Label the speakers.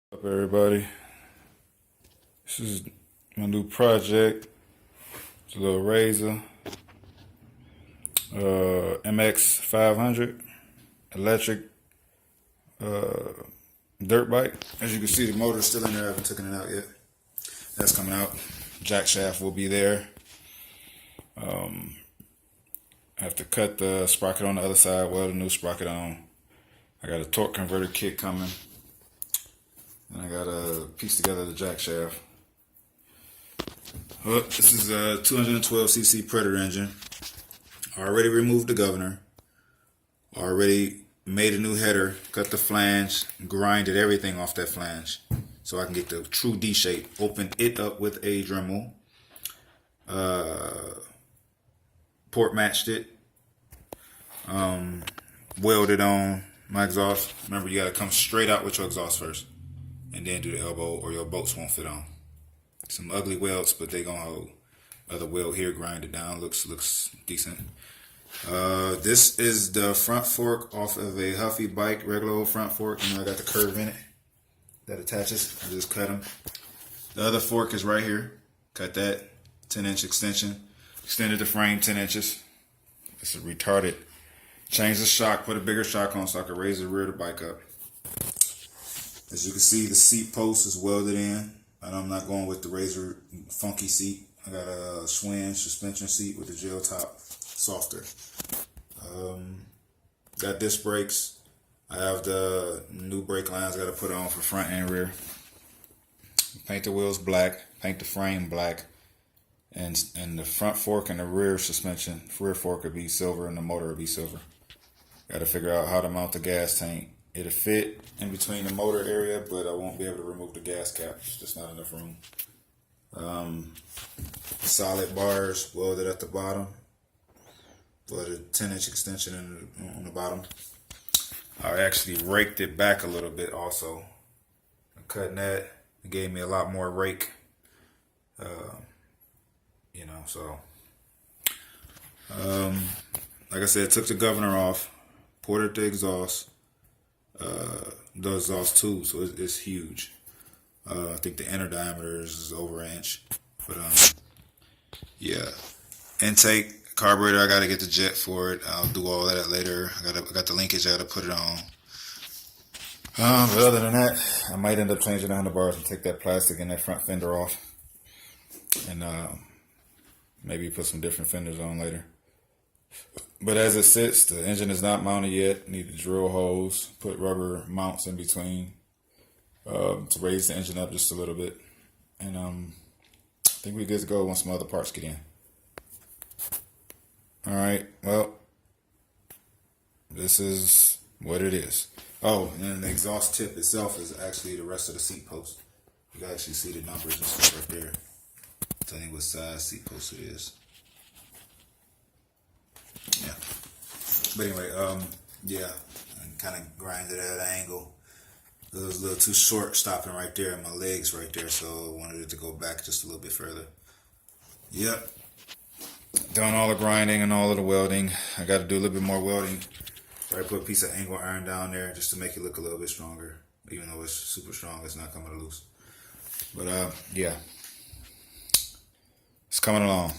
Speaker 1: What's up, everybody? This is my new project. It's a little Razor MX 500 electric dirt bike. As you can see, the motor is still in there. I haven't taken it out yet. That's coming out. Jack shaft will be there. I have to cut the sprocket on the other side, weld a new sprocket on. I got a torque converter kit coming. And I gotta piece together the jack shaft. Well, this is a 212cc Predator engine. Already removed the governor. Already made a new header, cut the flange, grinded everything off that flange so I can get the true D shape. Opened it up with a Dremel. Port matched it. Welded on my exhaust. Remember, you gotta come straight out with your exhaust first, and then do the elbow or your bolts won't fit on. Some ugly welds, but they gonna hold. Other weld here, grind it down, looks decent. This is the front fork off of a Huffy bike, regular old front fork. I got the curve in it that attaches. I just cut them. The other fork is right here. Cut that 10-inch extension. Extended the frame 10 inches. It's a retarded. Changed the shock, put a bigger shock on so I could raise the rear of the bike up. As you can see, the seat post is welded in, and I'm not going with the Razor funky seat. I got a Schwinn suspension seat with a gel top, softer. Got disc brakes. I have the new brake lines I got to put on for front and rear. Paint the wheels black, paint the frame black, and the front fork and the rear suspension, rear fork would be silver and the motor would be silver. Got to figure out how to mount the gas tank. It'll fit in between the motor area, but I won't be able to remove the gas cap. It's just not enough room. Solid bars welded at the bottom, but a 10-inch extension on the bottom. I actually raked it back a little bit also. Cutting that, it gave me a lot more rake. Like I said, took the governor off, ported the exhaust. The exhaust tube, so it's huge. I think the inner diameter is over an inch, but yeah. Intake, carburetor, I gotta get the jet for it. I'll do all that later. I got the linkage, I gotta put it on. But other than that, I might end up changing the handlebars and take that plastic and that front fender off, and maybe put some different fenders on later. But as it sits, the engine is not mounted yet. Need to drill holes, put rubber mounts in between to raise the engine up just a little bit. And I think we're good to go once some other parts get in. Alright, well, this is what it is. Oh, and then the exhaust tip itself is actually the rest of the seat post. You can actually see the numbers and stuff right there. Telling you what size seat post it is. Yeah. But anyway, yeah, I kind of grinded at an angle. It was a little too short stopping right there, and my legs right there, so I wanted it to go back just a little bit further. Yep. Done all the grinding and all of the welding. I got to do a little bit more welding. So I put a piece of angle iron down there just to make it look a little bit stronger. Even though it's super strong, it's not coming loose. But yeah, it's coming along.